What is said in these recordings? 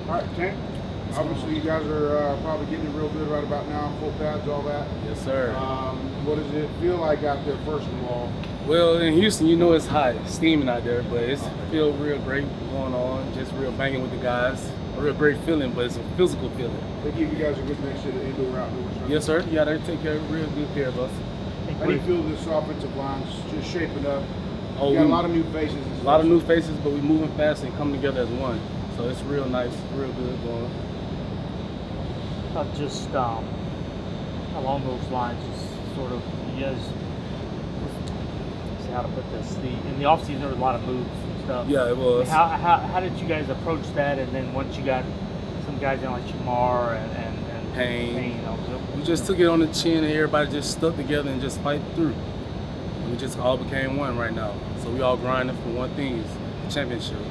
All right, Tank. Obviously, you guys are probably getting it real good right about now. Full pads, all that. Yes, sir. What does it feel like out there, first of all? Well, in Houston, you know it's hot, it's steaming out there, but it's feel real great going on. Just real banging with the guys. A real great feeling, but it's a physical feeling. They give you guys a good mix of the indoor, outdoors. Right? Yes, sir. Yeah, they take real good care of us. How do you feel this offensive line's just shaping up? Oh, You got a lot of new faces. A lot of new faces, but we're moving fast and coming together as one. So it's real nice, real good going. Just along those lines, just sort of, you guys, see how to put this. In the offseason, there was a lot of moves and stuff. Yeah, it was. How did you guys approach that? And then once you got some guys in like Shamar and Payne, we just took it on the chin and everybody just stuck together and just fight through. We just all became one right now. So we all grinding for one thing, is the championship.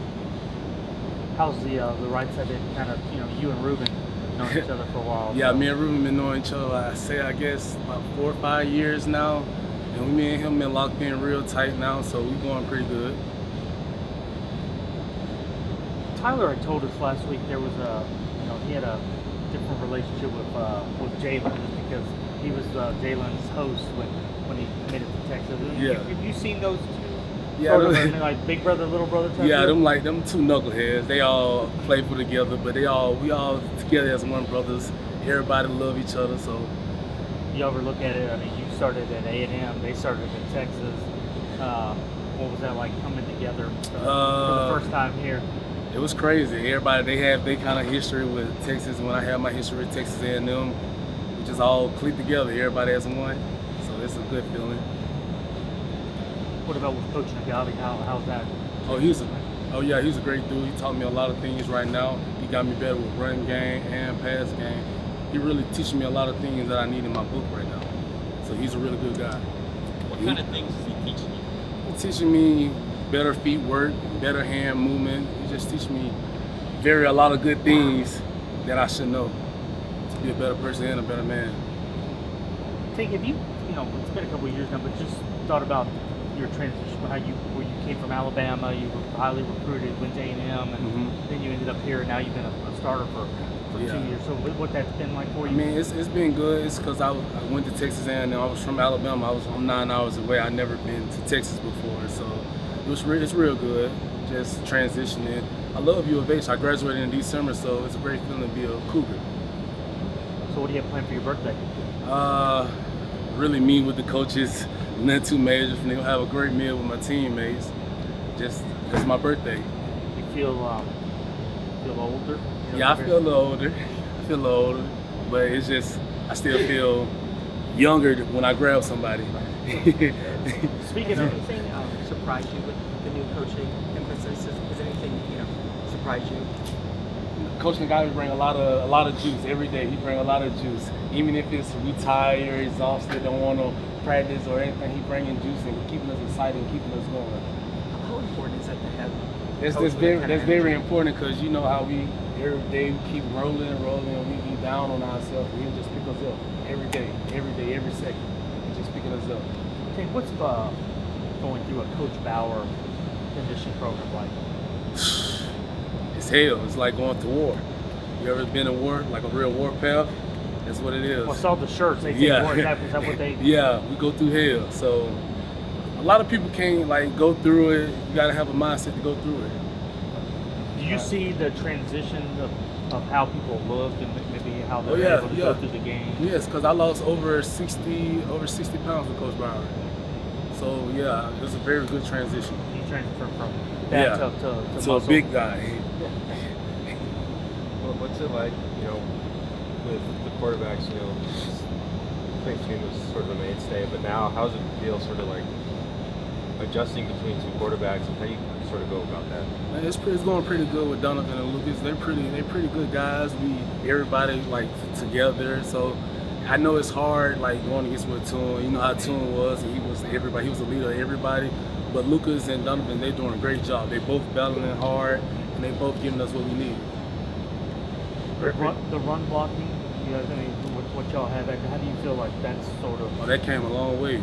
How's the right side been kind of, you and Ruben known each other for a while? Yeah, me and Ruben been knowing each other, I guess, about 4 or 5 years now. And me and him been locked in real tight now, so we going pretty good. Tyler had told us last week there was he had a different relationship with Jalen just because he was Jalen's host when he committed to Texas. Yeah. Have you seen those two? Yeah, like big brother, little brother type? Yeah, them two knuckleheads. They all playful together, but we all together as one brothers. Everybody love each other, so. You ever look at it? I mean, you started at A&M, they started at Texas. What was that like coming together for the first time here? It was crazy. Everybody, they have their kind of history with Texas. When I have my history with Texas A&M, we just all click together. Everybody as one, so it's a good feeling. What about with Coach Nagavi? How's that? He's a great dude. He taught me a lot of things right now. He got me better with run game and pass game. He really teaching me a lot of things that I need in my book right now. So he's a really good guy. What kind of things is he teaching you? He's teaching me better feet work, better hand movement. He just teaching me a lot of good things that I should know to be a better person and a better man. Think, have you it's been a couple of years now, but just thought about your transition, where you came from Alabama, you were highly recruited, went to A&M, and then you ended up here, and now you've been a starter for 2 years. So what that's been like for you? I mean, it's been good. It's because I went to Texas A&M. I was from Alabama. I'm 9 hours away. I'd never been to Texas before, so it's real good. Just transitioning. I love U of H. I graduated in December, so it's a great feeling to be a Cougar. So what do you have planned for your birthday? Really meet with the coaches. Nothing too major. We're gonna have a great meal with my teammates. Just it's my birthday. You feel older? Yeah, I feel a little older. But it's just I still feel younger when I grab somebody. Speaking of anything surprised you with the new coaching emphasis? Is anything surprised you? Coach Nagavi bring a lot of juice every day. He bring a lot of juice, even if it's we tired, exhausted, don't want to practice or anything. He bringing juice and keeping us excited, and keeping us going. How important is that to have? That's very important because you know how we every day we keep rolling, and we be down on ourselves. And he'll just pick us up every day, every second. He's just picking us up. Okay, what's going through a Coach Bauer condition program like? It's hell. It's like going to war. You ever been in war, like a real war path? That's what it is. Well, I saw the shirts. They say war. Is that what they? Yeah, we go through hell. So a lot of people can't go through it. You gotta have a mindset to go through it. Do you see the transition of how people look and maybe how they're able to go through the game? Yes, because I lost over 60 pounds with Coach Bauer. So yeah, it was a very good transition. You transferred from that to a muscle. big guy. Well, what's it like, with the quarterbacks, I think Tune was sort of a mainstay, but now how's it feel sort of like adjusting between two quarterbacks, and how do you sort of go about that? Man, it's going pretty good with Donovan and Lucas. They're pretty good guys. Everybody together. So I know it's hard going against with Tune. You know how Tune was, and he was the leader of everybody. But Lucas and Donovan, they're doing a great job. They both battling hard, and they both giving us what we need. The run blocking, what y'all have, how do you feel like that's sort of? Oh, that came a long way.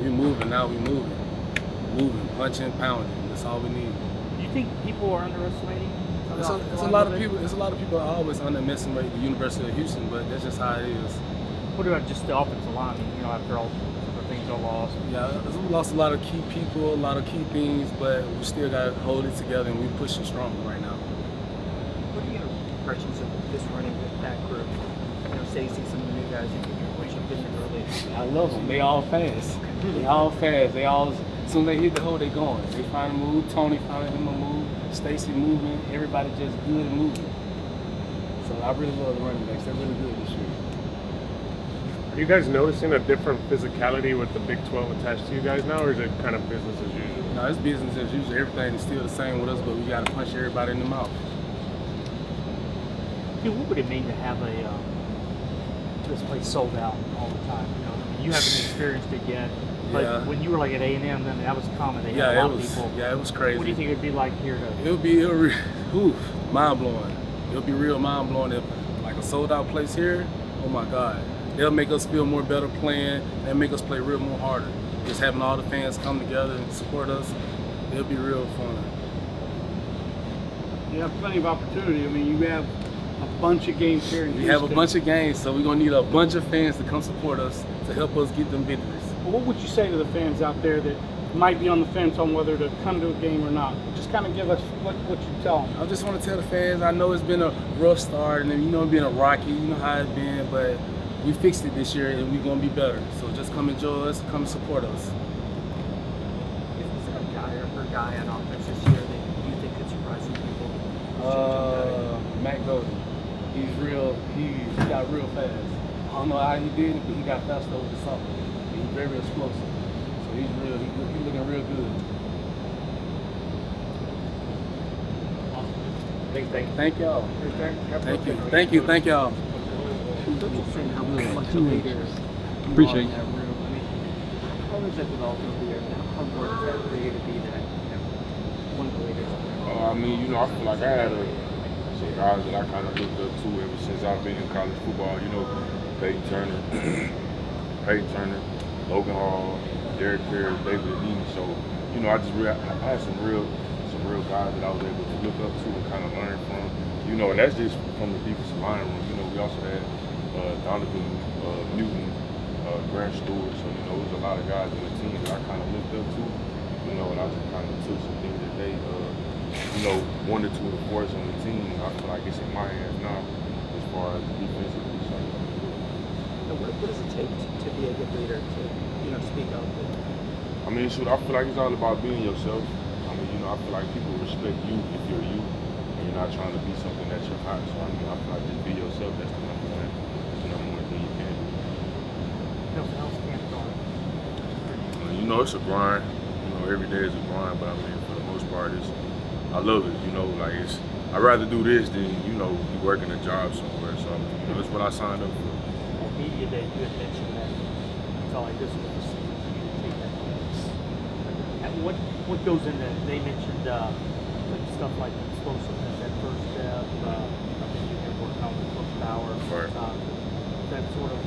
We moving now. We moving, punching, pounding. That's all we need. Do you think people are underestimating It's a lot of people. It's a lot of people always underestimate the University of Houston, but that's just how it is. What about just the offensive line? You know, after all the things y'all lost. Yeah, we lost a lot of key people, a lot of key things, but we still got to hold it together, and we're pushing strong right now. What are your impressions of this running back group? You know, Stacey, some of the new guys you jumped in early. I love them. They all fast. They all fast. They all, as soon as they hit the hole, they going. They find a move. Tony finding him a move. Stacey moving. Everybody just good and moving. So I really love the running backs. They're really good this year. Are you guys noticing a different physicality with the Big 12 attached to you guys now, or is it kind of business as usual? No, it's business as usual. Everything is still the same with us, but we got to punch everybody in the mouth. Dude, what would it mean to have this place sold out all the time? You know, I mean, you haven't experienced it yet, but Yeah. when you were like at A&M, then that was common. They had a lot of people. Yeah, it was crazy. What do you think it'd be like here to? It'll be mind blowing. It'll be real mind blowing if like a sold out place here. Oh my God, they'll make us feel more better playing. They'll make us play real more harder. Just having all the fans come together and support us, it'll be real fun. You have plenty of opportunity. I mean, you have a bunch of games here in We Houston. have a bunch of games, so we're gonna need a bunch of fans to come support us to help us get them victories. Well, what would you say to the fans out there that might be on the fence on whether to come to a game or not? Just kind of give us what you tell them. I just want to tell the fans, I know it's been a rough start, and you know it's been a rocky, you know how it's been, but we fixed it this year, and we're gonna be better. So just come enjoy us, come support us. Is there a guy on offense this year that you think could surprise some people? Matt Golden. He's he got real fast. I don't know how he did it, but he got faster over the summer. He's very explosive. So he's looking real good. Thank y'all. Thank you. Thank y'all. Appreciate it. How does that develop over the years now? How important is that for you to be that, one of the leaders? I mean, you know, I feel like I had some guys that I kind of looked up to ever since I've been in college football. You know, Peyton Turner, Logan Hall, Derek Perry, David Adini. So, you know, I had some real guys that I was able to look up to and kind of learn from. You know, and that's just from the defensive line room. You know, we also had Donovan Newton, Grant Stewart. So, you know, it was a lot of guys on the team that I kind of looked up to. You know, and I just kind of took some things that they, you know, wanted to enforce on the team. I feel like it's in my hands now as far as defensively. So, What does it take to be a good leader, to, you know, speak up? I mean, shoot, I feel like it's all about being yourself. I mean, you know, I feel like people respect you if you're you, and you're not trying to be something that you're not. So, I mean, I feel like just be yourself. That's the number one. That's the number one thing you can do. You know, it's a grind. You know, every day is a grind, but I mean, for the most part, I love it. You know, like I'd rather do this than, you know, be working a job somewhere. So, I mean, you know, it's what I signed up for. At media day, you had mentioned that you felt like this was the season for you to take that place. And what goes into that? They mentioned like stuff like explosiveness, that first step. I mean, you're working on the close power. Right. That sort of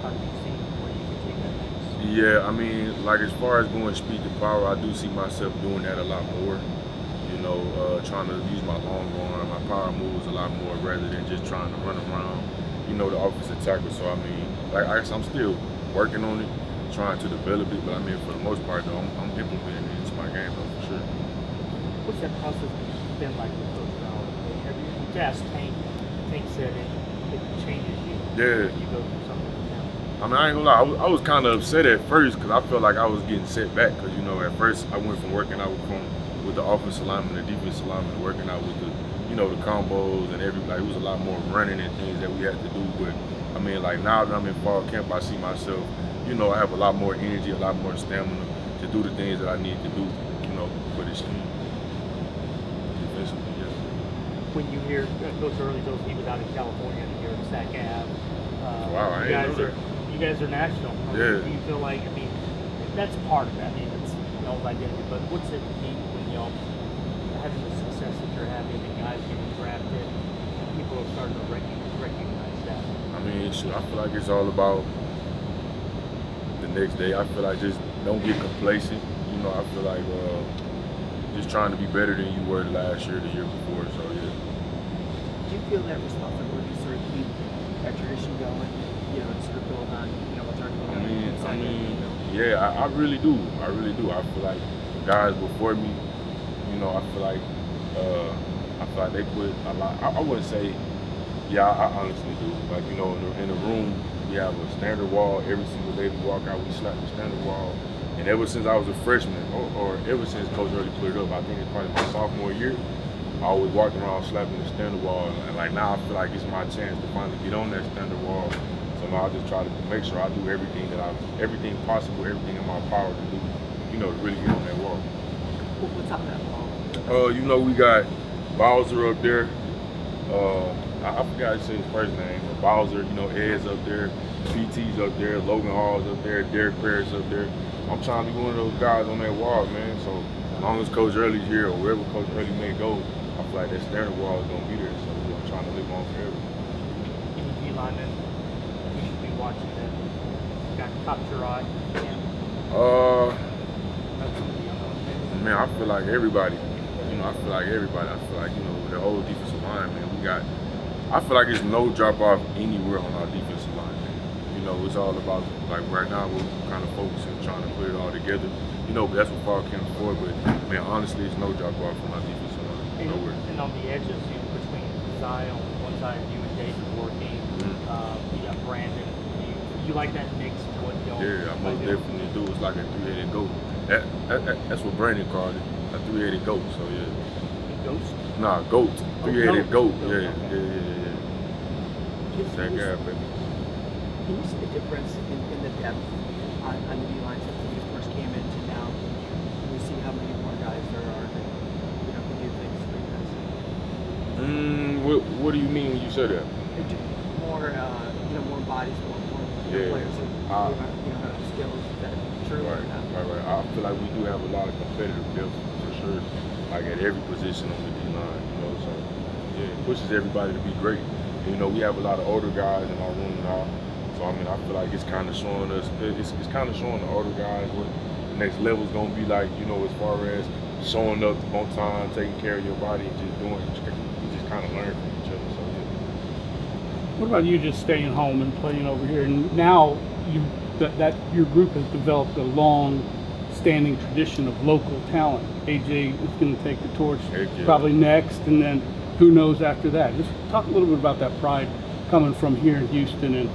how do you see where you can take that next? Yeah, I mean, like as far as going speed to power, I do see myself doing that a lot more. You know, trying to use my long arm, my power moves a lot more rather than just trying to run around, you know, the offensive tackle. So, I mean, like I'm still working on it, trying to develop it, but I mean, for the most part, though, I'm implementing it into my game, though, for sure. What's that process been like with Coach Bauer? Have you asked Tank said it changes you? Yeah. You go through something with him. I mean, I ain't gonna lie, I was kind of upset at first because I felt like I was getting set back because, you know, at first I went from working out with the offensive lineman, the defensive lineman, working out with the, you know, the combos and everybody. It was a lot more running and things that we had to do. But, I mean, like now that I'm in fall camp, I see myself, you know, I have a lot more energy, a lot more stamina to do the things that I need to do, you know, for this team. Defensively, yes. When you hear Coach Early goes, he was out in California and here at Sac Ave. Wow, I didn't know that. You guys are national. Yeah. Do you feel like, I mean, that's part of it. I mean, it's y'all's identity, but what's it mean when y'all having the success that you're having and guys getting drafted, people are starting to recognize that? I mean, shoot, I feel like it's all about the next day. I feel like just don't get complacent. You know, I feel like just trying to be better than you were last year, the year before. So yeah. Do you feel that responsibility to sort of keep that tradition going? You know, and sort of build on, you know, what's already been done? Yeah, I really do. I really do. I feel like guys before me, you know, I feel like they put a lot. I wouldn't say. Yeah, I honestly do. Like, you know, in the room, we have a standard wall. Every single day we walk out, we slap the standard wall. And ever since I was a freshman, or ever since Coach really put it up, I think it's probably my sophomore year, I always walked around slapping the standard wall. And like now I feel like it's my chance to finally get on that standard wall. So now I just try to make sure I do everything possible, everything in my power to do, you know, to really get on that wall. What's on that wall? You know, we got Bowser up there. I forgot to say his first name, but Bowser, you know, Ed's up there, PT's up there, Logan Hall's up there, Derek Parrish up there. I'm trying to be one of those guys on that wall, man. So as long as Coach Early's here or wherever Coach Early may go, I feel like that standard wall is gonna be there. So I'm trying to live on forever. Any D linemen you should be watching that got caught your eye? Man, I feel like everybody. You know, I feel like, you know, the whole defensive line, man, I feel like it's no drop off anywhere on our defensive line. You know, it's all about, like, right now we're kind of focusing, trying to put it all together. You know, that's what fall came for, but man, honestly, it's no drop off from our defensive line. Nowhere. And on the edges, you between Zion on one side, you and David working, you got Brandon. You like that mix to what y'all? Yeah, I most definitely do. It's like a three-headed goat. That's what Brandon called it, a three-headed goat. So yeah. Ghost? Nah, goat. Three-headed goat. Yeah. Sac Ave, baby. Can you see the difference in the depth on the D-line since when you first came in to now? Can you see how many more guys there are that, you know, can do things for you guys? What do you mean when you say that? More, you know, more bodies, more players who, you know, have skills. Is that true or not? Right. I feel like we do have a lot of competitive depth for sure. Like at every position on the D-line, you know. So yeah, it pushes everybody to be great. You know, we have a lot of older guys in our room now. So, I mean, I feel like it's kind of showing us, it's kind of showing the older guys what the next level is going to be like, you know, as far as showing up on time, taking care of your body, and just doing it. You just kind of learn from each other. So, yeah. What about you just staying home and playing over here? And now your group has developed a long-standing tradition of local talent. AJ is going to take the torch probably next, and then who knows after that. Just talk a little bit about that pride coming from here in Houston and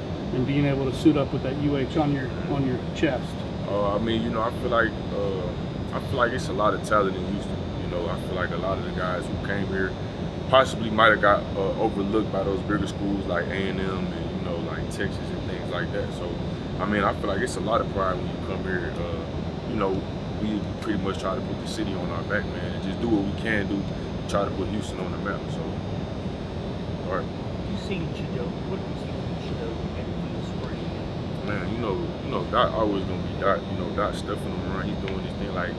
being able to suit up with that UH on your chest. I mean, you know, I feel like it's a lot of talent in Houston. You know, I feel like a lot of the guys who came here possibly might have got overlooked by those bigger schools like A&M and, you know, like Texas and things like that. So, I mean, I feel like it's a lot of pride when you come here. You know, we pretty much try to put the city on our back, man, and just do what we can do. Try to put Houston on the map. So, all right. You seen Chidozie? What have you seen from Chidozie maybe from the spring? Man, you know, Dot always gonna be Dot. You know, Dot stuffing him around. He's doing his thing. Like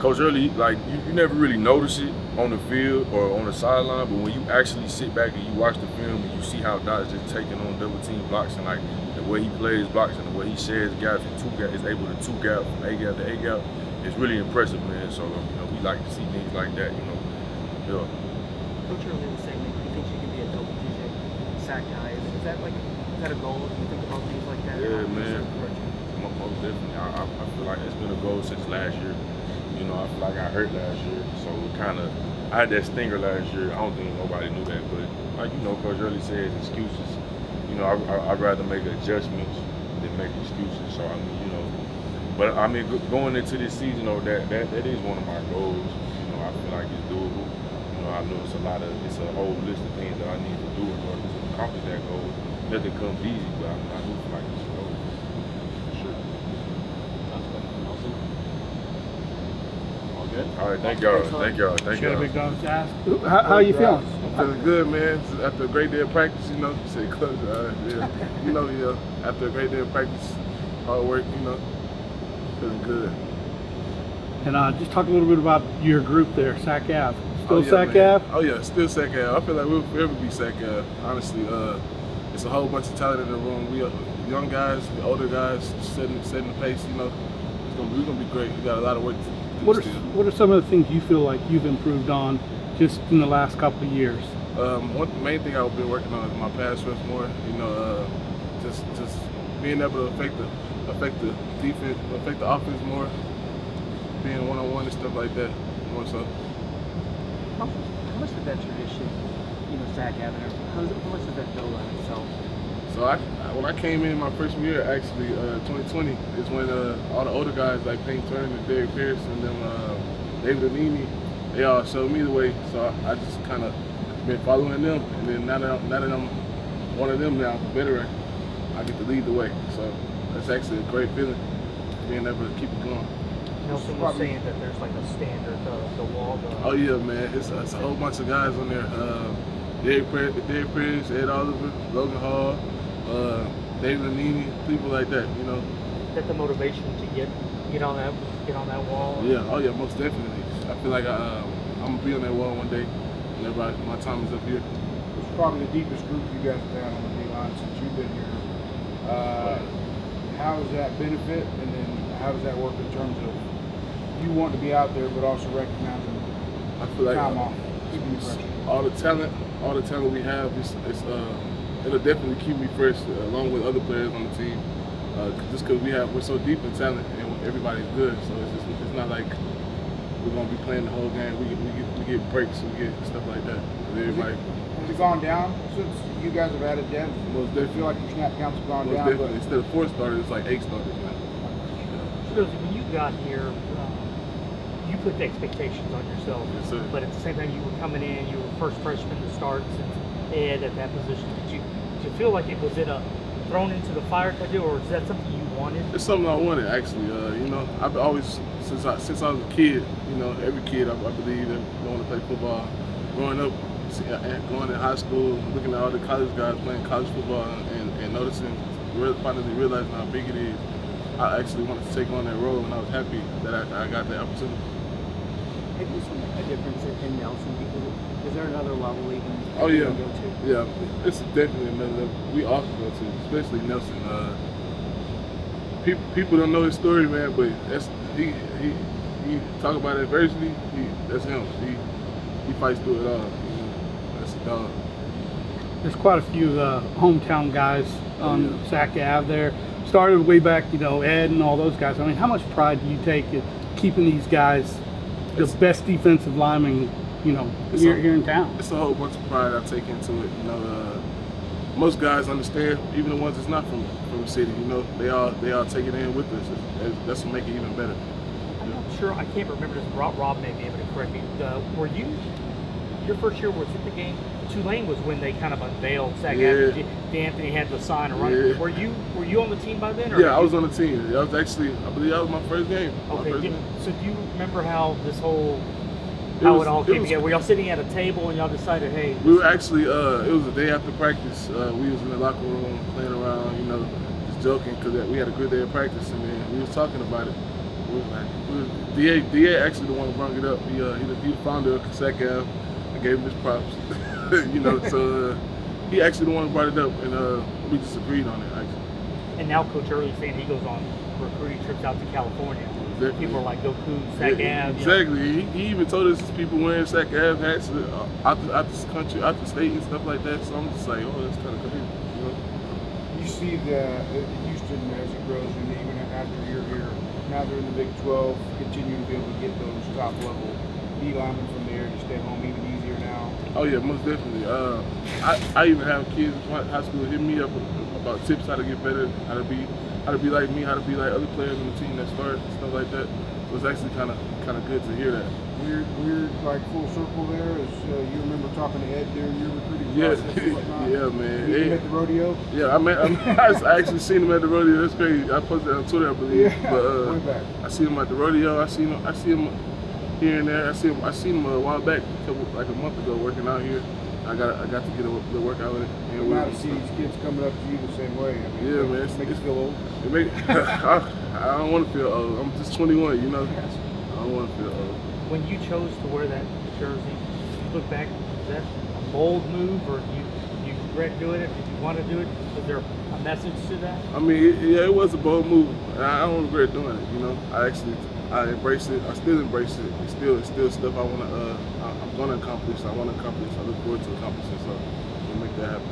Coach Early, like you never really notice it on the field or on the sideline, but when you actually sit back and you watch the film and you see how Dot is just taking on double team blocks and like the way he plays blocks and the way he shares gaps and is able to two gap from A gap to A gap, it's really impressive, man. So you know, we like to see things like that. You know. Yeah. Coach Early was saying that he thinks you can be a double-digit sack guy. Is that a goal? If you think about things like that? Yeah, man. Most definitely. I feel like it's been a goal since last year. You know, I feel like I hurt last year, so I had that stinger last year. I don't think nobody knew that, but like you know, Coach Early says excuses. You know, I'd rather make adjustments than make excuses. So I mean, you know, but I mean, going into this season, though, that is one of my goals. You know, I feel like it's doable. I know it's a whole list of things that I need to do in order to accomplish that goal. Nothing comes easy, but I do feel like it's a goal. For sure. All good? All right, thank y'all. Big dog. How you feeling? I'm feeling good, man. After a great day of practice, you know, say Coach, yeah. You know, after a great day of practice, hard work, you know, feeling good. And just talk a little bit about your group there, Sac Ave. Still Sac Ave? Oh yeah, still Sac Ave. I feel like we'll forever be Sac Ave. Honestly, it's a whole bunch of talent in the room. We are young guys, older guys, setting the pace. You know, we're gonna be great. We got a lot of work What are some of the things you feel like you've improved on just in the last couple of years? One main thing I've been working on is my pass rush more. You know, just being able to affect the defense, affect the offense more, being one-on-one and stuff like that. More so. How much did that tradition, Sac Ave, how much did that build on itself? So when I came in my freshman year, actually, 2020, is when all the older guys like Payne Turner and Derek Pierce and them, David Anini, they all showed me the way. So I just kind of been following them, and then now that I'm one of them now, veteran, I get to lead the way. So that's actually a great feeling, being able to keep it going. Nelson was saying that there's like a standard, the wall. Oh yeah, man, it's a whole bunch of guys on there. Derek Pierce, Ed Oliver, Logan Hall, David Anini, people like that. You know. That the motivation to get on that wall. Yeah. Oh yeah, most definitely. I feel like I'm gonna be on that wall one day. Whenever my time is up here. It's probably the deepest group you guys have had on the D-line since you've been here. How does that benefit, and then how does that work in terms of you wanting to be out there, but also recognizing I feel like time off? all the talent we have, it'll definitely keep me fresh, along with other players on the team. Just because we're so deep in talent and everybody's good, so it's not like we're gonna be playing the whole game. We get breaks, we get stuff like that. Everybody. Has it gone down since you guys have added depth? Most definitely. I feel like your snap counts have gone Most down. definitely. Instead of 4 starters, it's like 8 starters now. Chidozie, when you got here, you put the expectations on yourself. Yes, sir. But at the same time, you were coming in, you were the first freshman to start since Ed at that position. Did you feel like it was thrown into the fire type deal, or is that something you wanted? It's something I wanted, actually. I've always, since I was a kid, every kid I believe that wanted to play football. Growing up, going to high school, looking at all the college guys playing college football, and noticing, finally realizing how big it is. I actually wanted to take on that role, and I was happy that I got that opportunity. Have you seen a difference in Nelson? Is there another level even Oh yeah, you can go to? yeah. It's definitely another level. We all can go to, especially Nelson. People don't know his story, man, but he talk about adversity. That's him. He fights through it all. That's a dog. There's quite a few hometown guys on Sac Ave there. Started way back, Ed and all those guys. I mean, how much pride do you take in keeping these guys the best defensive linemen, here in town? It's a whole bunch of pride I take into it. Most guys understand, even the ones that's not from the city. They all take it in with us. That's what make it even better. I'm not sure. I can't remember this. Rob may be able to correct me. Were you? Your first year was it the game? Tulane was when they kind of unveiled Sac Ave. D'Anthony had the sign and run. Yeah. Were you on the team by then? Or Yeah, I was on the team. I was actually, I believe that was my first game. Okay. So do you remember how this whole it all came together? Were y'all sitting at a table and y'all decided, hey? We were actually. It was a day after practice. We was in the locker room playing around, just joking because we had a good day of practice, and then we was talking about it. We was like, DA actually the one who brought it up. He the founder of Sac Ave. I gave him his props. So he actually the one who brought it up, and we just agreed on it actually. And now Coach Early's saying he goes on recruiting trips out to California. Exactly. People are like, go Cougs, Sac Ave. Exactly. He even told us there's people wearing Sac Ave hats out the country, out the state, and stuff like that. So I'm just like, oh, that's kind of cool. You see the Houston as it grows, and even after you're here, now they're in the Big 12, continue to be able to get those top level D linemen from there to stay home even easier now. Oh yeah, most definitely. I even have kids in high school hit me up about tips how to get better, how to be like me, how to be like other players on the team that start, stuff like that. So it's actually kind of good to hear that. Weird, like full circle there. Is you remember talking to Ed during your recruiting process and whatnot? Yeah, man. You met at the rodeo? Yeah, I actually seen him at the rodeo. That's crazy. I posted it on Twitter, I believe. Yeah, but way back. I seen him at the rodeo. I seen him here and there. I seen him a while back, like a month ago, working out here. I got to get a little workout with it. And now to see these kids coming up to you the same way. I mean, yeah, man. It makes you feel old. I don't want to feel old. I'm just 21, I don't want to feel old. When you chose to wear that jersey, you look back, was that a bold move, or do you regret doing it? Did you want to do it? Was there a message to that? I mean, it was a bold move. I don't regret doing it. I I embrace it. I still embrace it. It's still stuff I'm gonna accomplish. I want to accomplish. I look forward to accomplishing. So we'll make that happen.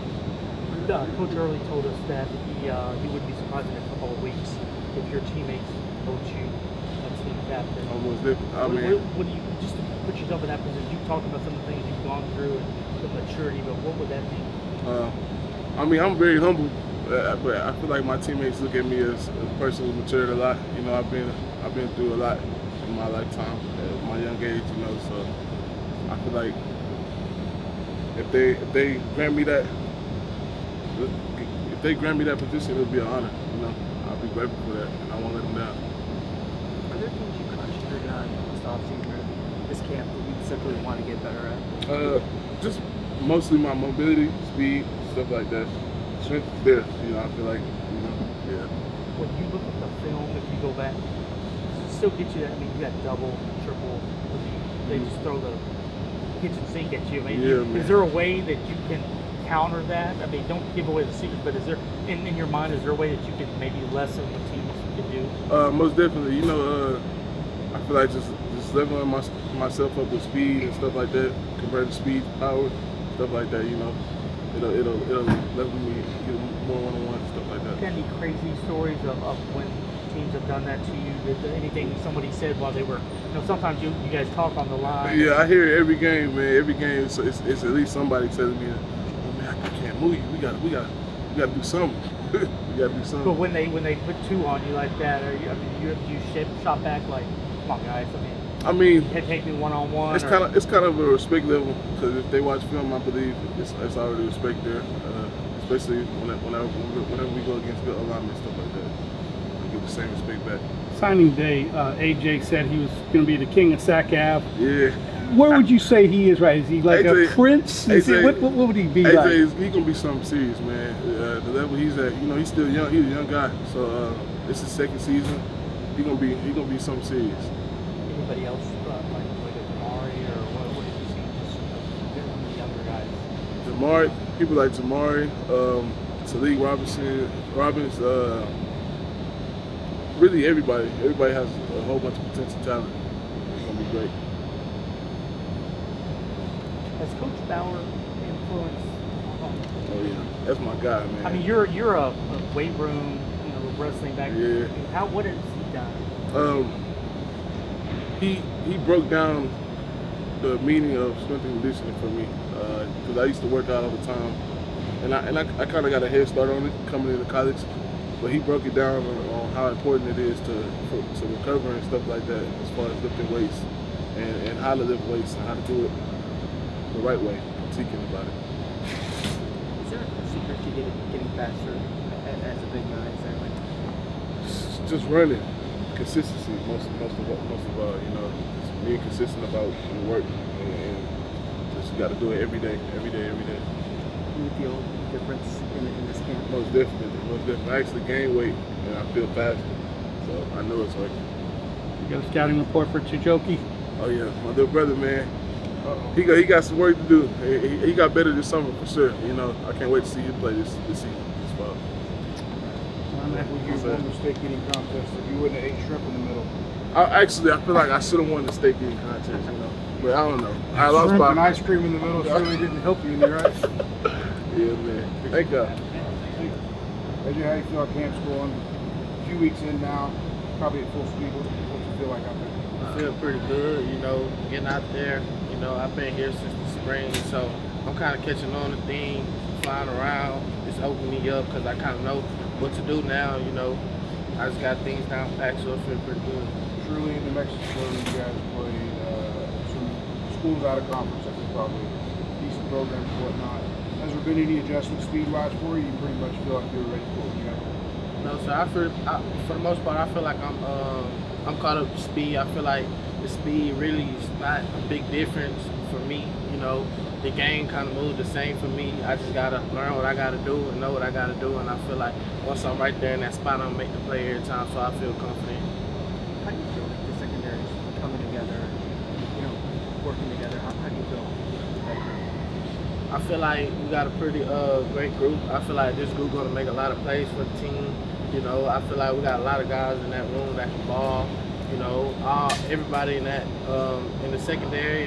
Coach Early told us that he would be surprised in a couple of weeks if your teammates vote you a team captain. Almost different. What do you, just to put yourself in that position? You talked about some of the things you've gone through and the maturity, but what would that mean? I mean, I'm very humble, but I feel like my teammates look at me as a person who matured a lot. You know, I've been through a lot in my lifetime at my young age. You know, so I feel like if they grant me that. If they grant me that position, it'll be an honor. You know, I'll be grateful for that, and I won't let them down. Are there things you concentrated on this offseason or this camp that you simply want to get better at? Just mostly my mobility, speed, stuff like that. Strength is there. You know, I feel like, you know, yeah. When you look at the film, if you go back, does it still get you that? I mean, you got double, triple. They just throw the kitchen sink at you. I mean, Yeah, is there a way that you can counter that? I mean, don't give away the secret, but is there, in your mind, is there a way that you could maybe lessen what teams can do? Most definitely. You know, I feel like just leveling myself up with speed and stuff like that, converting speed to power, stuff like that. You know, it'll level me, get more one-on-one stuff like that. Got any crazy stories of when teams have done that to you? Anything somebody said while they were, you know, sometimes you guys talk on the line. Yeah, I hear it every game, man. Every game, so it's at least somebody telling me, "Oh man, I can't move you. We gotta do something. We gotta do something." But when they put two on you like that, I mean, you shot back like, come on guys. I mean, take me one-on-one. It's kind of a respect level, because if they watch film, I believe it's already respect there. Especially whenever we go against good alignment, stuff like that, we give the same respect back. Signing day, AJ said he was going to be the king of Sac Ave. Yeah. Where would you say he is right? Is he like AJ, a prince? What would he be AJ like? He's gonna be something serious, man. The level he's at, you know, he's still young. He's a young guy, so it's his second season. He's gonna be something serious. Anybody else like Jamari, or what did you see just from the younger guys? Jamari, people like Jamari, Talik Robbins, really everybody. Everybody has a whole bunch of potential talent. It's gonna be great. Has Coach Bauer influenced? Oh yeah, that's my guy, man. I mean, you're a weight room, you know, wrestling back. Yeah. What has he done? He broke down the meaning of strength and conditioning for me, because I used to work out all the time, and I kind of got a head start on it coming into college, but he broke it down on how important it is to recover and stuff like that, as far as lifting weights and how to lift weights and how to do it the right way, critiquing about it. Is there a secret to getting faster as a big guy? Is there like Just running, consistency. Most of all, you know, just being consistent about your work, and just got to do it every day. Do you feel a difference in this camp? Most definitely. I actually gained weight and I feel faster, so I know it's working. You got a scouting report for Chidozie? Oh yeah, my little brother, man. He got some work to do. He got better this summer for sure. You know, I can't wait to see him play this season, this fall. Would you have won the steak eating contest if you wouldn't have ate shrimp in the middle? I feel like I should have won the steak eating contest, you know, but I don't know. I lost Shrimp by and ice cream in the middle certainly didn't help you, right? Yeah, man. Thank God. AJ, how do you feel like camp's going? A few weeks in now, probably at full speed. What do you feel like out there? I feel pretty good, you know, getting out there. You know, I've been here since the spring, so I'm kind of catching on to things, flying around. It's opening me up because I kind of know what to do now, you know. I just got things down packed, so I feel pretty good. Truly in New Mexico, you guys played some schools out of conference. I think probably decent programs and whatnot. Has there been any adjustments speed-wise for you? You pretty much feel like you're ready for what you got? No, so for the most part, I feel like I'm caught up to speed. I feel like the speed really is not a big difference for me. You know, the game kind of moved the same for me. I just gotta learn what I gotta do and know what I gotta do, and I feel like once I'm right there in that spot, I'm make the play every time, so I feel confident. How do you feel like the secondaries coming together, you know, working together? How do you feel that group? I feel like we got a pretty great group. I feel like this group gonna make a lot of plays for the team. You know, I feel like we got a lot of guys in that room that can ball. You know, everybody in that in the secondary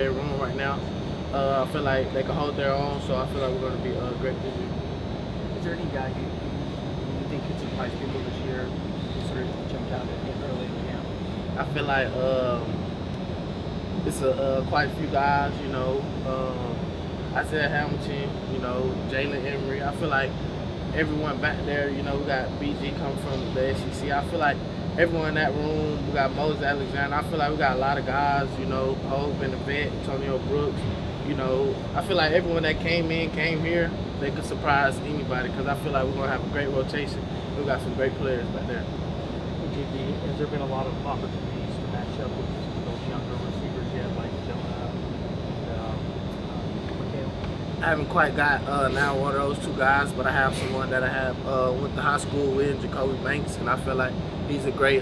room right now, I feel like they can hold their own. So I feel like we're going to be great this year. Is there any guy you think could surprise people this year who sort of jumped out early in camp? I feel like it's quite a few guys. You know, Isaiah Hamilton. You know, Jalen Emery. I feel like everyone back there. You know, we got BG come from the SEC. I feel like everyone in that room. We got Moses Alexander. I feel like we got a lot of guys. You know, Hope and the vet, Antonio Brooks. You know, I feel like everyone that came here, they could surprise anybody because I feel like we're going to have a great rotation. We got some great players back there. JB, has there been a lot of opportunities to match up with those younger receivers yet, like Jonah and Mikhail? I haven't quite got now one of those two guys, but I have someone that I have went to high school with, Jacoby Banks, and I feel like he's a great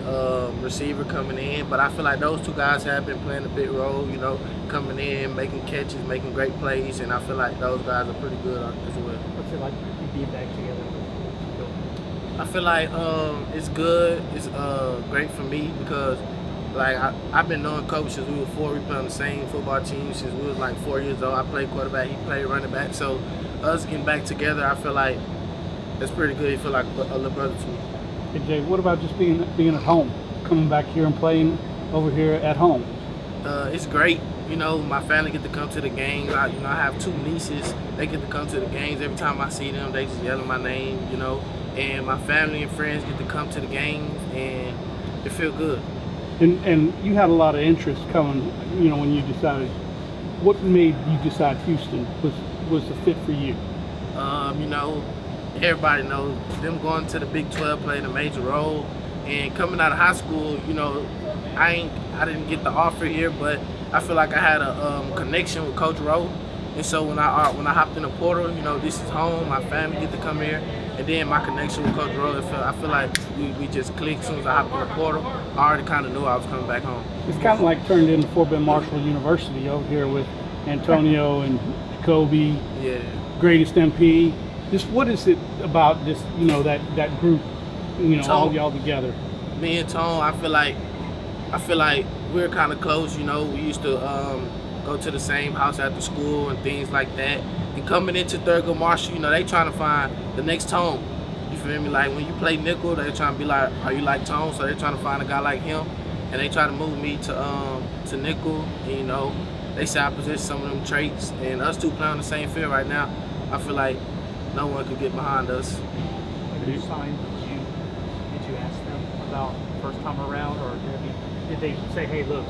receiver coming in. But I feel like those two guys have been playing a big role, you know, coming in, making catches, making great plays, and I feel like those guys are pretty good as well. What's it like being back together with Bill? I feel like it's good. It's great for me because like I've been knowing Coach since we were 4. We played on the same football team since we was like 4 years old. I played quarterback, he played running back. So us getting back together, I feel like it's pretty good. He feel like a little brother to me. Hey Jay, what about just being at home, coming back here and playing over here at home? It's great. You know, my family get to come to the games. I have 2 nieces. They get to come to the games. Every time I see them, they just yelling my name, you know. And my family and friends get to come to the games, and it feel good. And you had a lot of interest coming, you know, when you decided. What made you decide Houston was the fit for you? You know, everybody knows them going to the Big 12 played a major role. And coming out of high school, you know, I didn't get the offer here, but I feel like I had a connection with Coach Rowe. And so when I hopped in the portal, you know, this is home. My family get to come here, and then my connection with Coach Rowe, I feel like we just clicked as soon as I hopped in the portal. I already kind of knew I was coming back home. It's kind of like turned into Fort Bend Marshall University over here with Antonio and Jacoby, yeah, greatest MP. Just what is it about just, you know, that group, you know, all y'all together? Me and Tone, I feel like we're kind of close. You know, we used to go to the same house after school and things like that. And coming into Thurgood Marshall, you know, they trying to find the next Tone. You feel me? Like when you play nickel, they trying to be like, are you like Tone? So they trying to find a guy like him, and they try to move me to nickel. And, you know, they say I possess some of them traits, and us two playing on the same field right now. I feel like no one could get behind us. When you signed, did you ask them about first time around, or did they say, hey, look,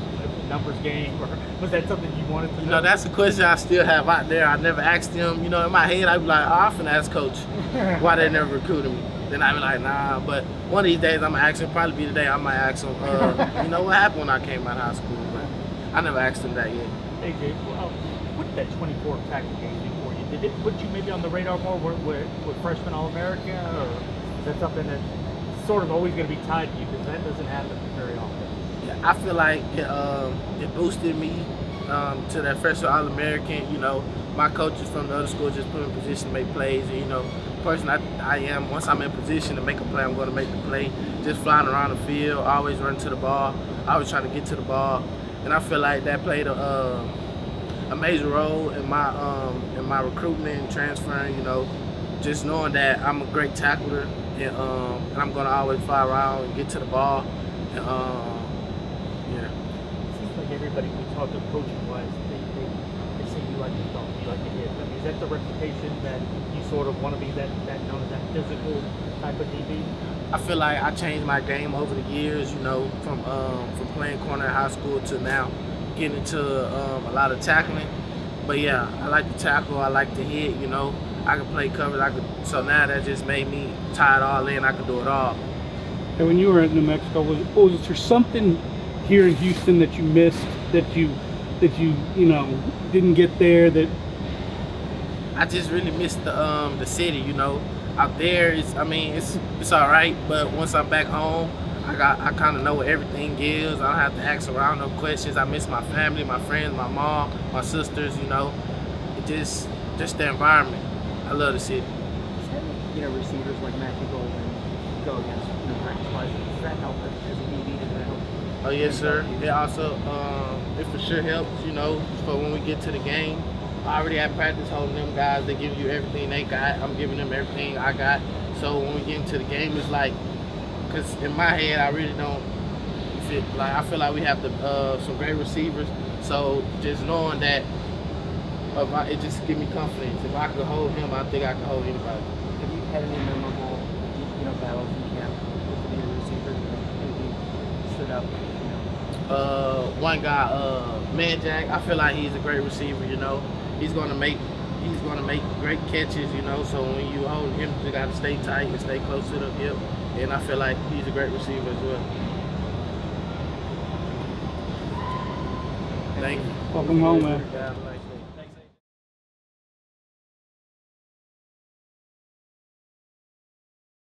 numbers game, or was that something you wanted to know? You know, that's a question I still have out there. I never asked them. You know, in my head, I'd be like, oh, I'm finna ask Coach why they never recruited me. Then I'd be like, nah. But one of these days, I'm gonna ask him. Probably be the day I might ask him, you know, what happened when I came out of high school? But I never asked him that yet. Hey, Jay, what did that 24 tackle game do for you? Did it put you maybe on the radar more with freshman All-American, or is that something that's sort of always going to be tied to you because that doesn't happen very often? Yeah, I feel like it boosted me to that freshman All-American. You know, my coaches from the other school just put me in position to make plays. And, you know, the person I am, once I'm in position to make a play, I'm going to make the play. Just flying around the field, always running to the ball, always trying to get to the ball. And I feel like that played a major role in my recruitment and transferring. You know, just knowing that I'm a great tackler, and I'm gonna always fly around and get to the ball. And, yeah. It seems like everybody we talk to coaching wise, they say you like to dunk, you like to hit. I mean, is that the reputation that you sort of want to be that known as that physical type of DB? I feel like I changed my game over the years, you know, from playing corner in high school to now getting into a lot of tackling. But yeah, I like to tackle, I like to hit, you know. I can play coverage, so now that just made me tie it all in, I could do it all. And when you were in New Mexico, was there something here in Houston that you missed, that you know, didn't get there, that? I just really missed the city, you know. Out there, it's all right, but once I'm back home, I kind of know what everything is. I don't have to ask around no questions. I miss my family, my friends, my mom, my sisters, you know. It just the environment. I love the city. You know, receivers like Matthew Golden go against, you know, practice-wise. Does that help as a DB? Does that help? Oh yes, sir. It also it for sure helps, you know, for when we get to the game. I already have practice holding them guys. They give you everything they got. I'm giving them everything I got. So when we get into the game, it's like, cause in my head I really don't feel like I feel like we have some great receivers. So just knowing that, it just give me confidence. If I could hold him, I think I can hold anybody. Have you had any memorable, you know, battles in camp with the receivers? Anything stood out? You know? One guy, Man Jack. I feel like he's a great receiver. You know, he's gonna make great catches. You know, so when you hold him, you got to stay tight and stay close to the hip. And I feel like he's a great receiver as well. Thank you. Welcome home, man. Have a nice day.